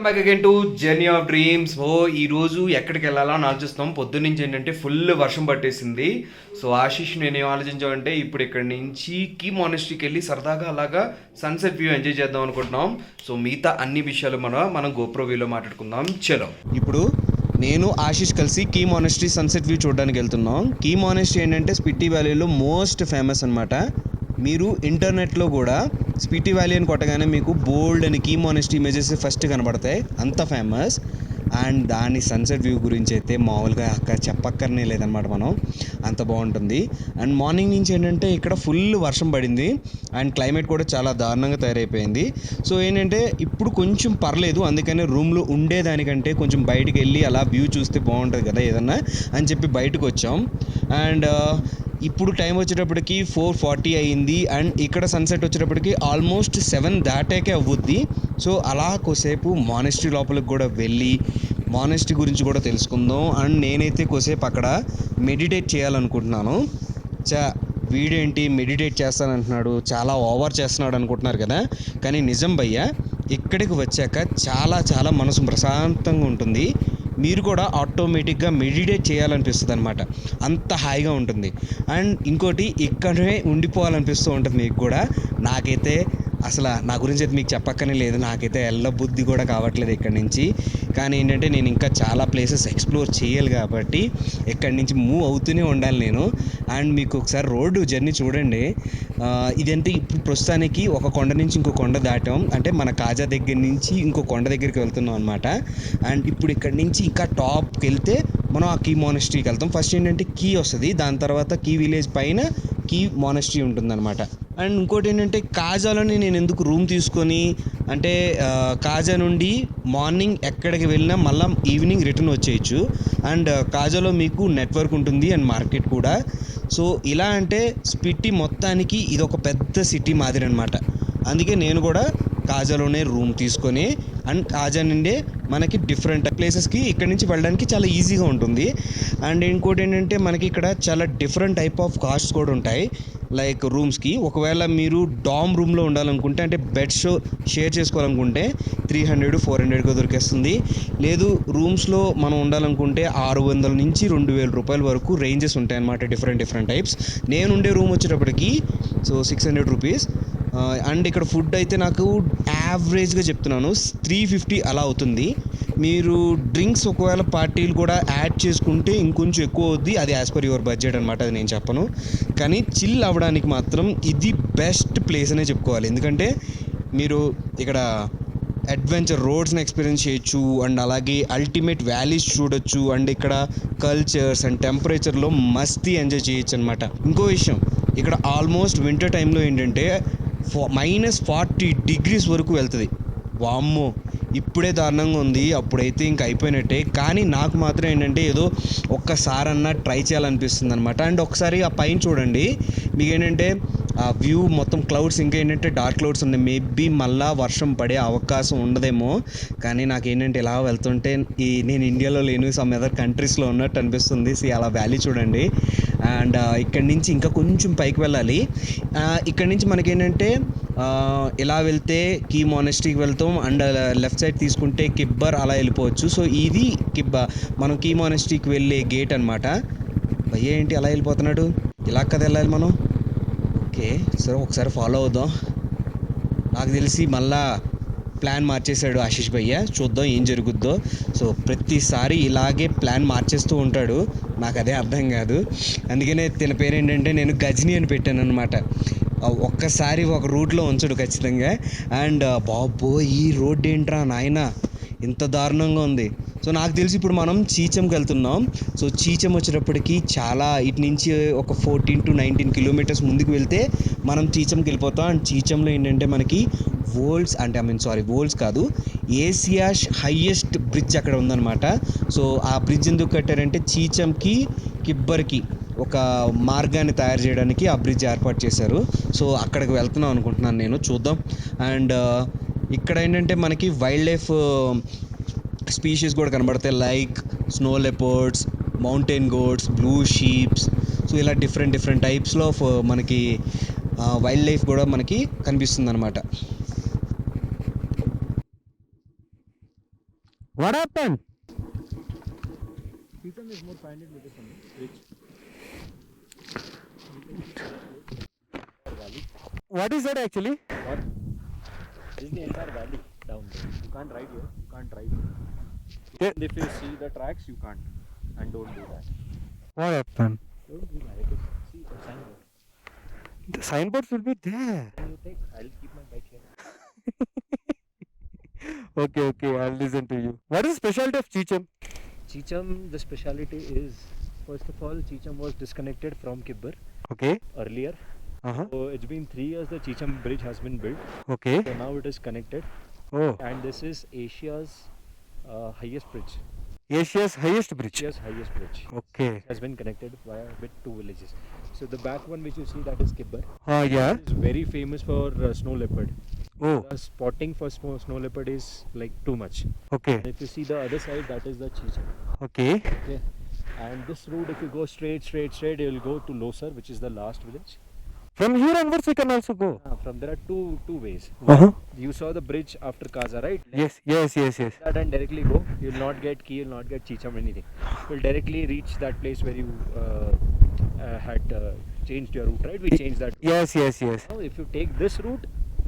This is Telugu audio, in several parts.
Back again to journey of dreams. ఈరోజు ఎక్కడికి వెళ్ళాలో అని ఆలోచిస్తాం. పొద్దున్నుంచి ఏంటంటే ఫుల్ వర్షం పట్టేసింది. సో ఆశీష్ నేను ఏం ఆలోచించామంటే ఇప్పుడు ఇక్కడ నుంచి కీ మానెస్ట్రీకి వెళ్ళి సరదాగా అలాగా సన్సెట్ వ్యూ ఎంజాయ్ చేద్దాం అనుకుంటున్నాం. సో మిగతా అన్ని విషయాలు మనం గోప్రో వ్యూలో మాట్లాడుకుందాం. చలో, ఇప్పుడు నేను ఆశీష్ కలిసి కీ మానెస్ట్రీ సన్సెట్ వ్యూ చూడడానికి వెళ్తున్నాం. కీ మానెస్ట్రీ ఏంటంటే స్పిట్టి వ్యాలీలో మోస్ట్ ఫేమస్ అనమాట. మీరు ఇంటర్నెట్లో కూడా స్పిట్టి వ్యాలీ అని కొట్టగానే మీకు బోల్డ్ అని కీ మానెస్ట్రీ ఇమేజెస్ ఫస్ట్ కనబడతాయి, అంత ఫేమస్. అండ్ దాని సన్సెట్ వ్యూ గురించి అయితే మామూలుగా అక్కడ చెప్పక్కర్నే లేదనమాట, మనం అంత బాగుంటుంది. అండ్ మార్నింగ్ నుంచి ఏంటంటే ఇక్కడ ఫుల్ వర్షం పడింది అండ్ క్లైమేట్ కూడా చాలా దారుణంగా తయారైపోయింది. సో ఏంటంటే ఇప్పుడు కొంచెం పర్లేదు, అందుకని రూమ్లో ఉండేదానికంటే కొంచెం బయటికి వెళ్ళి అలా వ్యూ చూస్తే బాగుంటుంది కదా ఏదన్నా అని చెప్పి బయటకు వచ్చాం. అండ్ ఇప్పుడు టైం వచ్చేటప్పటికి 4:40 అయ్యింది అండ్ ఇక్కడ సన్సెట్ వచ్చేటప్పటికి ఆల్మోస్ట్ 7 దాటాకే అవుద్ది. సో అలా కొద్దిసేపు మానెస్ట్రీ లోపలికి కూడా వెళ్ళి మానెస్ట్రీ గురించి కూడా తెలుసుకుందాం. అండ్ నేనైతే కొద్దిసేపు అక్కడ మెడిటేట్ చేయాలనుకుంటున్నాను. వీడేంటి మెడిటేట్ చేస్తానంటున్నాడు, చాలా ఓవర్ చేస్తున్నాడు అనుకుంటున్నారు కదా, కానీ నిజం భయ్య, ఇక్కడికి వచ్చాక చాలా చాలా మనసు ప్రశాంతంగా ఉంటుంది. మీరు కూడా ఆటోమేటిక్గా మెడిటేట్ చేయాలనిపిస్తుంది అనమాట, అంత హాయిగా ఉంటుంది. అండ్ ఇంకోటి ఇక్కడే ఉండిపోవాలనిపిస్తూ ఉంటుంది మీకు కూడా. నాకైతే అసలు నా గురించి అయితే మీకు చెప్పక్కనే లేదు, నాకైతే ఎల్ల బుద్ధి కూడా కావట్లేదు ఇక్కడి నుంచి. కానీ ఏంటంటే నేను ఇంకా చాలా ప్లేసెస్ ఎక్స్ప్లోర్ చేయాలి కాబట్టి ఇక్కడి నుంచి మూవ్ అవుతూనే ఉండాలి నేను. అండ్ మీకు ఒకసారి రోడ్డు జర్నీ చూడండి. ఇదంటే ఇప్పుడు ప్రస్తుతానికి ఒక కొండ నుంచి ఇంకో కొండ దాటాం, అంటే మన కాజా దగ్గర నుంచి ఇంకో కొండ దగ్గరికి వెళ్తున్నాం అనమాట. అండ్ ఇప్పుడు ఇక్కడి నుంచి ఇంకా టాప్కి వెళ్తే మనం ఆ కీ మానెస్ట్రీకి వెళ్తాం. ఫస్ట్ ఏంటంటే కీ వస్తుంది, దాని తర్వాత కీ విలేజ్ పైన కీ మానెస్ట్రీ ఉంటుందన్నమాట. అండ్ ఇంకోటి ఏంటంటే కాజాలోని నేను ఎందుకు రూమ్ తీసుకొని అంటే కాజా నుండి మార్నింగ్ ఎక్కడికి వెళ్ళినా మళ్ళీ ఈవినింగ్ రిటర్న్ వచ్చేయచ్చు. అండ్ కాజాలో మీకు నెట్వర్క్ ఉంటుంది అండ్ మార్కెట్ కూడా. సో ఇలా అంటే స్పిట్టి మొత్తానికి ఇది ఒక పెద్ద సిటీ మాదిరి అనమాట. అందుకే నేను కూడా కాజాలోనే రూమ్ తీసుకొని అండ్ కాజా నుండే మనకి డిఫరెంట్ ప్లేసెస్కి ఇక్కడి నుంచి వెళ్ళడానికి చాలా ఈజీగా ఉంటుంది. అండ్ ఇంకోటి ఏంటంటే మనకి ఇక్కడ చాలా డిఫరెంట్ టైప్ ఆఫ్ కాస్ట్స్ కూడా ఉంటాయి. లైక్ రూమ్స్కి ఒకవేళ మీరు డామ్ రూమ్లో ఉండాలనుకుంటే అంటే బెడ్స్ షేర్ చేసుకోవాలనుకుంటే 300-400గా దొరికేస్తుంది. లేదు రూమ్స్లో మనం ఉండాలనుకుంటే 600 నుంచి 2000 రూపాయల వరకు రేంజెస్ ఉంటాయి అన్నమాట, డిఫరెంట్ టైప్స్. నేను ఉండే రూమ్ వచ్చేటప్పటికి సో 600 రూపీస్. అండ్ ఇక్కడ ఫుడ్ అయితే నాకు యావరేజ్గా చెప్తున్నాను 350 అలా అవుతుంది. మీరు డ్రింక్స్ ఒకవేళ పార్టీలు కూడా యాడ్ చేసుకుంటే ఇంకొంచెం ఎక్కువ అవుద్ది, అది యాజ్ పర్ యువర్ బడ్జెట్ అనమాట, అది నేను చెప్పను. కానీ చిల్ అవ్వడానికి మాత్రం ఇది బెస్ట్ ప్లేస్ అనే చెప్పుకోవాలి. ఎందుకంటే మీరు ఇక్కడ అడ్వెంచర్ రోడ్స్ని ఎక్స్పీరియన్స్ చేయొచ్చు అండ్ అలాగే అల్టిమేట్ వ్యాలీస్ చూడొచ్చు. అండ్ ఇక్కడ కల్చర్స్ అండ్ టెంపరేచర్లో మస్తీ ఎంజాయ్ చేయొచ్చు అనమాట. ఇంకో విషయం, ఇక్కడ ఆల్మోస్ట్ వింటర్ టైంలో ఏంటంటే -40 డిగ్రీస్ వరకు వెళ్తుంది. వామ్మో, ఇప్పుడే దారుణంగా ఉంది, అప్పుడైతే ఇంక అయిపోయినట్టే. కానీ నాకు మాత్రం ఏంటంటే ఏదో ఒక్కసారన్నా ట్రై చేయాలనిపిస్తుంది అనమాట. అండ్ ఒకసారి ఆ పైన చూడండి, మీకు ఏంటంటే ఆ వ్యూ మొత్తం క్లౌడ్స్, ఇంకా ఏంటంటే డార్క్ క్లౌడ్స్ ఉన్నాయి. మేబీ మళ్ళా వర్షం పడే అవకాశం ఉండదేమో. కానీ నాకేంటంటే ఇలా వెళ్తుంటే నేను ఇండియాలో లేను, సమ్ అదర్ కంట్రీస్లో ఉన్నట్టు అనిపిస్తుంది. అలా వ్యాలీ చూడండి. అండ్ ఇక్కడి నుంచి ఇంకా కొంచెం పైకి వెళ్ళాలి. ఇక్కడి నుంచి మనకేంటంటే ఇలా వెళ్తే కీ మానెస్ట్రీకి వెళ్తాం అండ్ లెఫ్ట్ సైడ్ తీసుకుంటే కిబ్బర్ అలా వెళ్ళిపోవచ్చు. సో ఇది మనం కీ మానెస్ట్రీకి వెళ్ళే గేట్ అనమాట. భయ్య ఏంటి అలా వెళ్ళిపోతున్నాడు, ఇలా కదా వెళ్ళాలి మనం. ఓకే సరే, ఒకసారి ఫాలో అవుదాం. నాకు తెలిసి మళ్ళా ప్లాన్ మార్చేశాడు ఆశీష్ భయ్య, చూద్దాం ఏం జరుగుద్దో. సో ప్రతిసారి ఇలాగే ప్లాన్ మార్చేస్తూ ఉంటాడు, నాకు అదే అర్థం కాదు. అందుకనే తన పేరు ఏంటంటే నేను గజని అని పెట్టాను అనమాట. ఒక్కసారి ఒక రూట్లో ఉంచడు ఖచ్చితంగా. అండ్ బాబో, ఈ రోడ్ ఏంట్రా నాయన ఇంత దారుణంగా ఉంది. సో నాకు తెలిసి ఇప్పుడు మనం చీచంకి వెళ్తున్నాం. సో చీచం వచ్చేటప్పటికి చాలా ఇటు నుంచి ఒక 14-19 కిలోమీటర్స్ ముందుకు వెళ్తే మనం చీచంకి వెళ్ళిపోతాం. అండ్ చీచంలో ఏంటంటే మనకి వరల్డ్స్ కాదు, ఏసియా హైయెస్ట్ బ్రిడ్జ్ అక్కడ ఉందన్నమాట. సో ఆ బ్రిడ్జ్ ఎందుకు కట్టారంటే చీచంకి కిబ్బర్కి ఒక మార్గాన్ని తయారు చేయడానికి ఆ బ్రిడ్జ్ ఏర్పాటు చేశారు. సో అక్కడికి వెళ్తున్నాం అనుకుంటున్నాను నేను, చూద్దాం. అండ్ ఇక్కడ ఏంటంటే మనకి వైల్డ్ లైఫ్ స్పీషీస్ కూడా కనబడతాయి, like snow leopards, mountain goats, blue sheeps. So ఇలా డిఫరెంట్ టైప్స్లో మనకి వైల్డ్ లైఫ్ కూడా మనకి కనిపిస్తుంది అనమాట. What happened? Cheetham is more 500 meters from me, which valley. What is that actually? Or this is the entire valley down there. You can't ride here. You can't drive here. Yeah. And if you see the tracks, you can't. And don't do that. What happened? Don't do that. It is, see the signboard. The signboards will be there. Then you take. I'll keep my bike here. Okay, okay, I'll listen to you. What is the specialty of Cheecham? Cheecham, the speciality is, first of all, Cheecham was disconnected from Kibber Okay. earlier. Uh-huh. So it's been 3 years the Cheecham bridge has been built. Okay. So now it is connected. Oh, And this is Asia's highest bridge. Asia's highest bridge. Asia's highest bridge. Okay. Has been connected via with 2 villages. So the back one which you see, that is Kibber. Yeah. It is very famous for snow leopard. Oh, The spotting for snow leopard is like too much. okay. And if you see the other side, that is the Cheecham. Okay. Okay. And this route, if you go straight, you will go to Losar, which is the last village. From here onwards, we can also go. From there are two ways. Uh-huh. You saw the bridge after Kaza, right? Yes, yes, yes, yes. That and directly go. You will not get key, you will not get Cheecham, anything. You will directly reach that place where you had changed your route, right? We changed that. Yes, yes, yes. Now, if you take this route,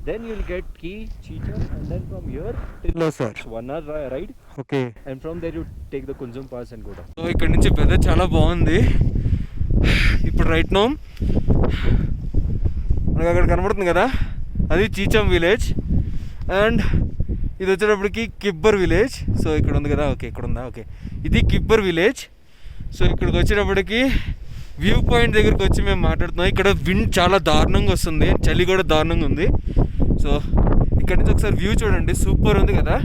then you will get key, Cheecham, and then from here till No, sir. it's 1 hour ride, Okay. and from there you take the Kunzum Pass and go down. So ఇక్కడ నుంచి వెదర్ చాలా బాగుంది ఇప్పుడు రైట్ నో మనకు అక్కడ కనబడుతుంది కదా అది చీచం విలేజ్ అండ్ ఇది వచ్చేటప్పటికి కిబ్బర్ విలేజ్ సో ఇక్కడ ఉంది కదా ఓకే ఇక్కడ ఉందా ఓకే ఇది కిబ్బర్ విలేజ్ సో ఇక్కడికి వచ్చేటప్పటికి వ్యూ పాయింట్ దగ్గరికి వచ్చి మేము మాట్లాడుతున్నాం ఇక్కడ విండ్ చాలా దారుణంగా వస్తుంది చలి కూడా దారుణంగా ఉంది సో ఇక్కడ నుంచి ఒకసారి వ్యూ చూడండి సూపర్ ఉంది కదా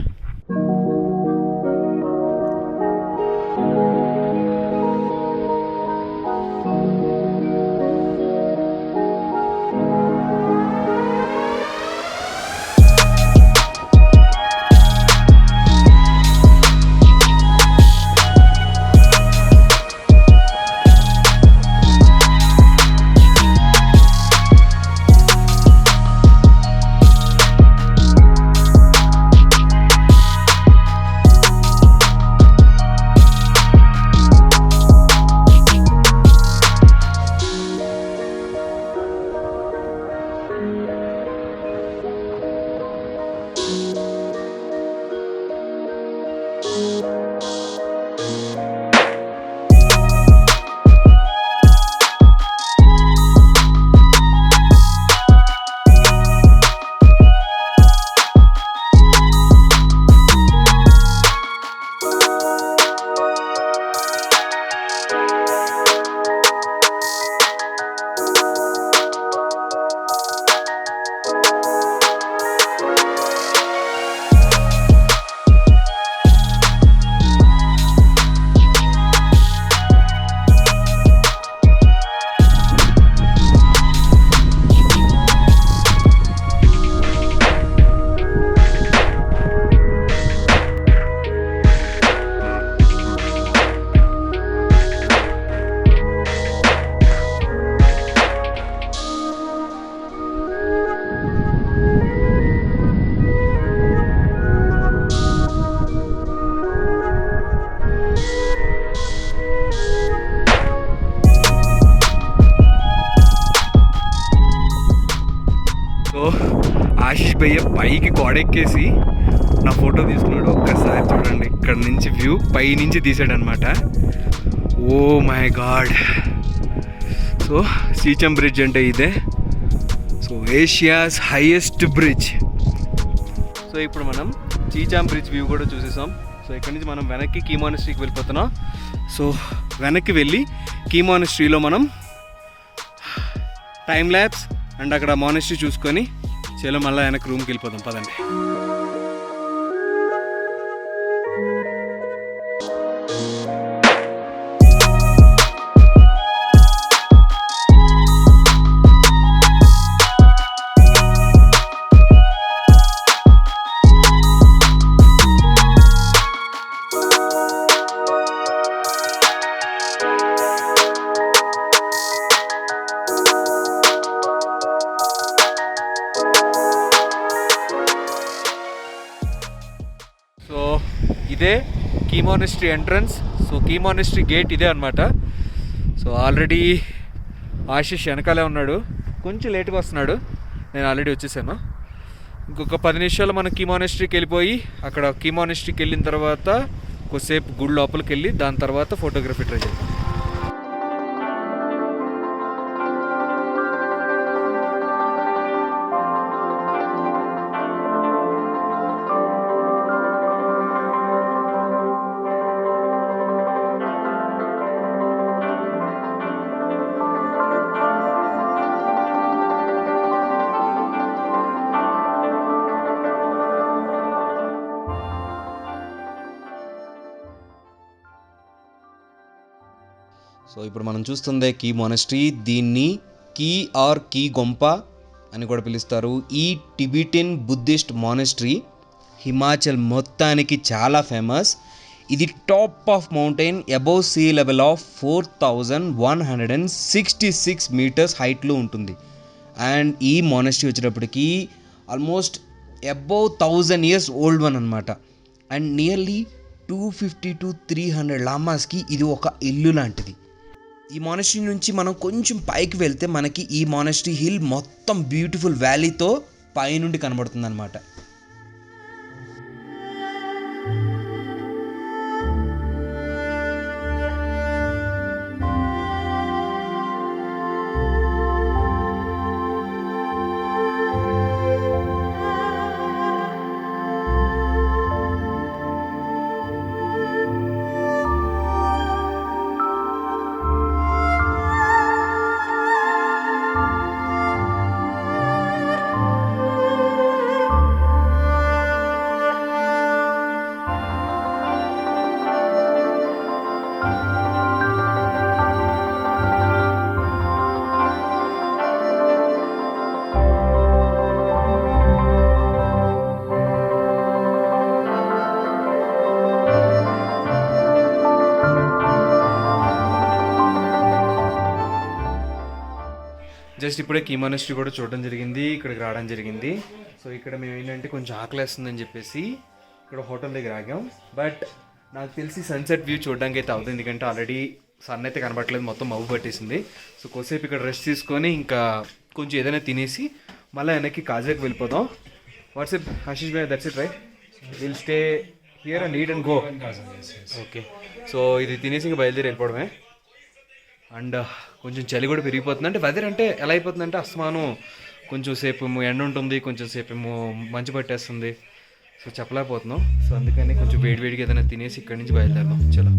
సో ఆశీష్ భయ్య పైకి గోడెక్కేసి నా ఫోటో తీసుకున్నాడు ఒక్కసారి చూడండి ఇక్కడ నుంచి వ్యూ పై నుంచి తీసాడు అనమాట oh my God so Chicham bridge అంటే ఇదే so Asia's highest bridge so ఇప్పుడు మనం చీచాం బ్రిడ్జ్ వ్యూ కూడా చూసేసాం సో ఇక్కడ నుంచి మనం వెనక్కి కీ మానస్ట్రీకి వెళ్ళిపోతున్నాం సో వెనక్కి వెళ్ళి కీ మానస్ట్రీలో మనం టైం ల్యాబ్స్ అండ్ అక్కడ మానస్ట్రీ చూసుకొని చలో మళ్ళీ వెనక్కి రూమ్కి వెళ్ళిపోతాం పదండి ఇదే Key monastery entrance. So Key monastery gate ఇదే అనమాట. సో ఆల్రెడీ ఆశిష్ వెనకాలే ఉన్నాడు, కొంచెం లేట్గా వస్తున్నాడు. నేను ఆల్రెడీ వచ్చేసాను. ఇంకొక 10 నిమిషాలు మనం కీ మానిస్ట్రీకి వెళ్ళిపోయి అక్కడ కీ మానిస్ట్రీకి వెళ్ళిన తర్వాత కొద్దిసేపు గుడి లోపలికి వెళ్ళి దాని తర్వాత ఫోటోగ్రఫీ ట్రై చేద్దాం. సో ఇప్పుడు మనం చూస్తుందే కీ మొనస్ట్రీ. దీన్ని కీ ఆర్ కీ గొంప అని కూడా పిలుస్తారు. ఈ టిబిటిన్ బుద్ధిస్ట్ మానస్ట్రీ హిమాచల్ మొత్తానికి చాలా ఫేమస్. ఇది top of mountain above sea level of 4166 meters హైట్లో ఉంటుంది. అండ్ ఈ మానస్ట్రీ వచ్చేటప్పటికి almost above 1000 years old one అనమాట. అండ్ నియర్లీ 250 to 300 లామాస్కి ఇది ఒక ఇల్లు లాంటిది. ఈ మానస్ట్రీ నుంచి మనం కొంచెం పైకి వెళ్తే మనకి ఈ మానస్ట్రీ హిల్ మొత్తం బ్యూటిఫుల్ వ్యాలీతో పైనుండి కనబడుతుంది అనమాట. జస్ట్ ఇప్పుడే కీ మానస్ట్రీ కూడా చూడడం జరిగింది, ఇక్కడికి రావడం జరిగింది. సో ఇక్కడ మేము ఏంటంటే కొంచెం ఆకలేస్తుందని చెప్పేసి ఇక్కడ హోటల్ దగ్గర ఆగాం. బట్ నాకు తెలిసి సన్సెట్ వ్యూ చూడడానికి అయితే అవుతుంది, ఎందుకంటే ఆల్రెడీ సన్ అయితే కనబడట్లేదు, మొత్తం మబ్బు పట్టేసింది. సో కొద్దిసేపు ఇక్కడ రెస్ట్ తీసుకొని ఇంకా కొంచెం ఏదైనా తినేసి మళ్ళీ వెనక్కి కాజాకి వెళ్ళిపోదాం. WhatsApp Ashish Bhai, that's it right? Will stay here and eat and go. Okay, so ఇది తినేసి ఇంకా బయలుదేరి వెళ్ళిపోవడమే. అండ్ కొంచెం చలి కూడా పెరిగిపోతుంది. అంటే వెదర్ అంటే ఎలా అయిపోతుందంటే అస్తమానం కొంచెం సేపు ఏమో ఎండ ఉంటుంది, కొంచెం సేపు ఏమో మంచు పట్టేస్తుంది. సో చెప్పలేకపోతున్నాం. సో అందుకని కొంచెం వేడివేడిగా ఏదైనా తినేసి ఇక్కడి నుంచి బయలుదేరదాం. చలో.